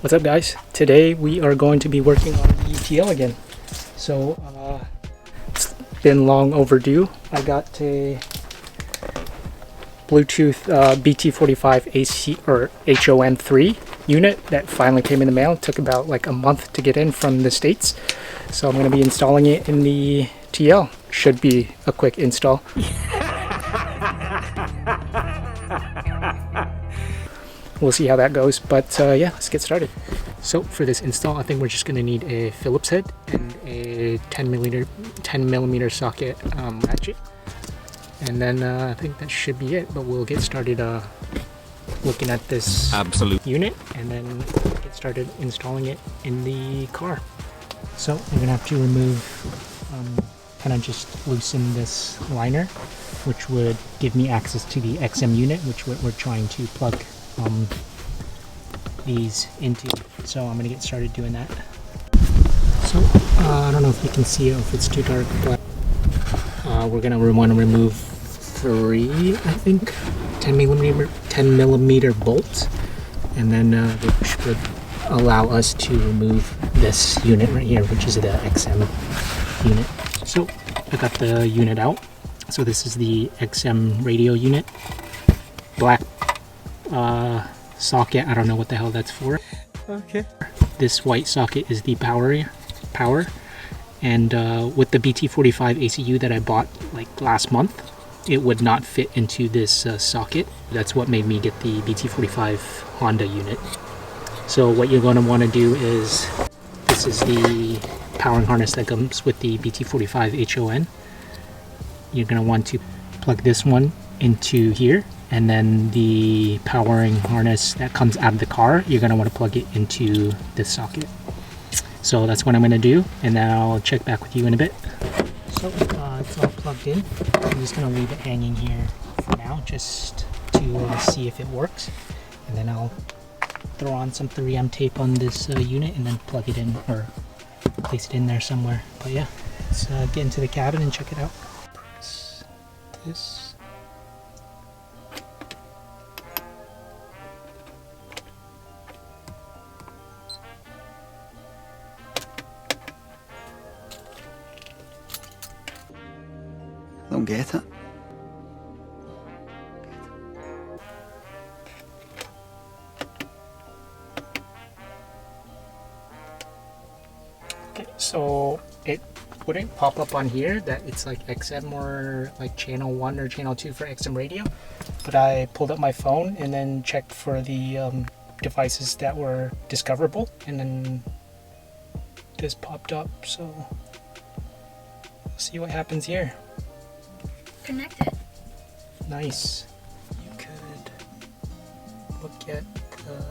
What's up, guys? Today we are going to be working on the TL again. So it's been long overdue. I got a Bluetooth BT45 AC or HON3 unit that finally came in the mail. It took about like a month to get in from the States. So I'm going to be installing it in the TL. Should be a quick install. We'll see how that goes, but yeah, let's get started. So for this install, I think we're just going to need a Phillips head and a 10 millimeter socket ratchet, and then I think that should be it. But we'll get started looking at this unit, and then get started installing it in the car. So I'm gonna have to remove, kind of just loosen this liner, which would give me access to the XM unit, which we're trying to plug these into. So I'm gonna get started doing that. So I don't know if you can see it, or if it's too dark, but we're gonna want to remove 3, I think, 10 millimeter bolts, and then which would allow us to remove this unit right here, which is the XM unit. So I got the unit out. So this is the XM radio unit, black socket. I don't know what the hell that's for. Okay. This white socket is the power, and with the BT45 ACU that I bought like last month, it would not fit into this socket. That's what made me get the BT45 Honda unit. So what you're going to want to do is, this is the powering harness that comes with the BT45 HON. You're going to want to plug this one into here, and then the powering harness that comes out of the car, you're going to want to plug it into this socket. So that's what I'm going to do, and then I'll check back with you in a bit. So it's all plugged in. I'm just going to leave it hanging here for now, just to see if it works, and then I'll throw on some 3M tape on this unit and then plug it in, or place it in there somewhere. But yeah, let's get into the cabin and check it out. Press this. Don't get it. Okay, so it wouldn't pop up on here that it's like XM or like channel 1 or channel 2 for XM radio, but I pulled up my phone and then checked for the devices that were discoverable, and then this popped up. So we'll see what happens here. Connected. Nice. You could look at the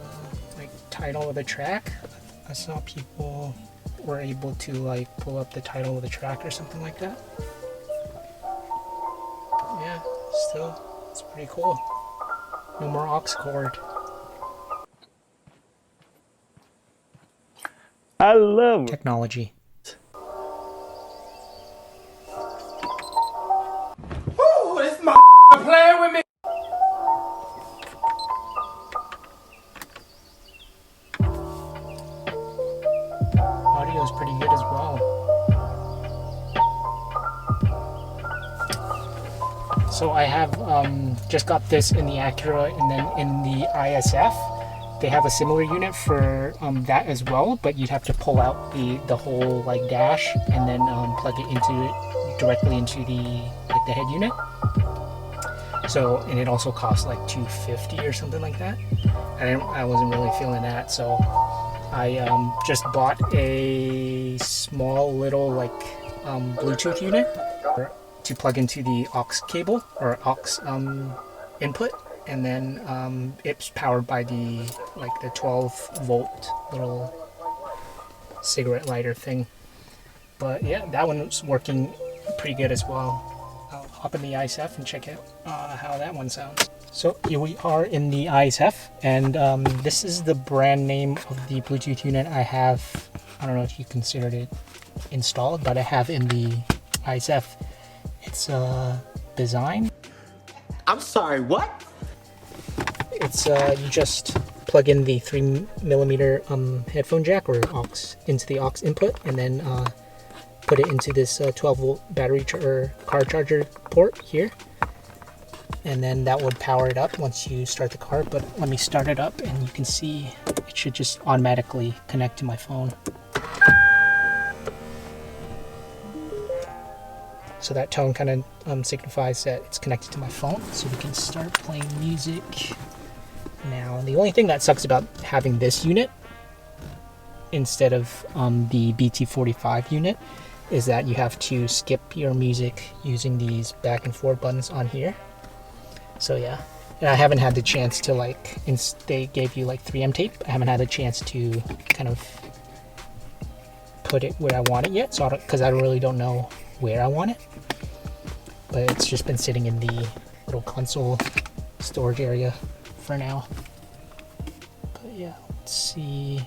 like title of the track. I saw people were able to like pull up the title of the track or something like that. Yeah, still, it's pretty cool. No more aux cord. I love Technology. Playing with me. Audio is pretty good as well. So I have just got this in the Acura, and then in the ISF they have a similar unit for that as well, but you'd have to pull out the whole like dash and then plug it directly into the head unit. So, and it also costs like $250 or something like that. I wasn't really feeling that, so I just bought a small little like Bluetooth unit to plug into the aux cable, or aux input, and then it's powered by the 12-volt little cigarette lighter thing. But yeah, that one's working pretty good as well. I'll hop in the ISF and check out how that one sounds. So here we are in the ISF, and this is the brand name of the Bluetooth unit I have. I don't know if you considered it installed, but I have in the ISF. It's Design. I'm sorry, what? It's you just plug plug in the 3mm headphone jack or aux into the aux input, and then put it into this 12-volt battery or car charger port here, and then that would power it up once you start the car. But let me start it up, and you can see it should just automatically connect to my phone. So that tone kind of signifies that it's connected to my phone, so we can start playing music now. The only thing that sucks about having this unit instead of the BT45 unit is that you have to skip your music using these back and forth buttons on here. So yeah, and I haven't had the chance to, like, they gave you like 3M tape. I haven't had a chance to kind of put it where I want it yet, so because I really don't know where I want it. But it's just been sitting in the little console storage area for now. But yeah, let's see.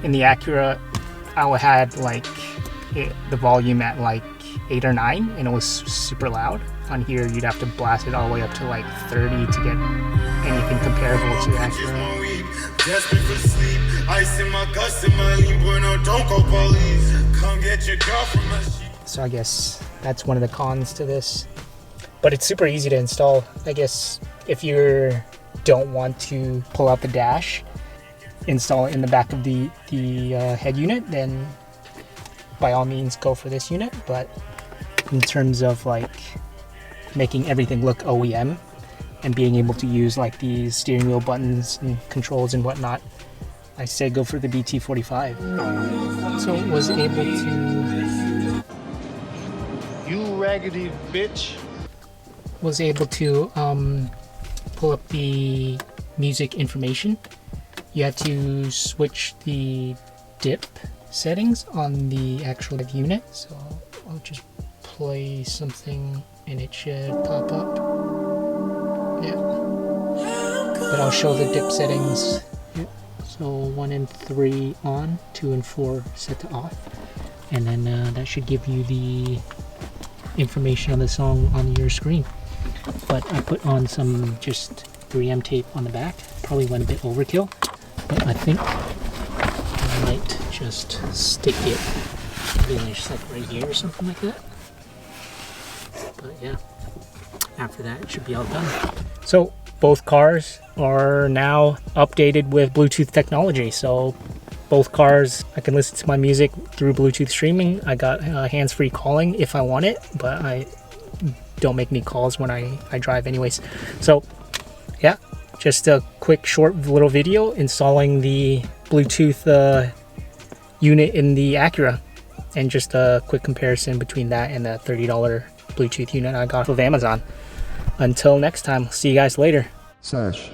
In the Acura, I had like the volume at like 8 or 9, and it was super loud. On here, you'd have to blast it all the way up to like 30 to get anything comparable to Acura. So I guess that's one of the cons to this. But it's super easy to install. I guess if you don't want to pull out the dash, install it in the back of the head unit, then by all means go for this unit. But in terms of like making everything look OEM and being able to use like these steering wheel buttons and controls and whatnot, I say go for the BT45. So it was able to... You raggedy bitch. Was able to pull up the music information. You had to switch the dip settings on the actual unit. So I'll just play something and it should pop up. Yeah. But I'll show the dip settings. So 1 and 3 on, 2 and 4 set to off. And then that should give you the information on the song on your screen. But I put on some just 3M tape on the back. Probably went a bit overkill, but I think I might just stick it maybe just like right here or something like that. But yeah, after that it should be all done. So both cars are now updated with Bluetooth technology. So both cars, I can listen to my music through Bluetooth streaming. I got hands-free calling if I want it, but I don't make any calls when I drive anyways. So yeah, just a quick short little video installing the Bluetooth unit in the Acura, and just a quick comparison between that and the $30 Bluetooth unit I got off of Amazon. Until next time, see you guys later. Sash.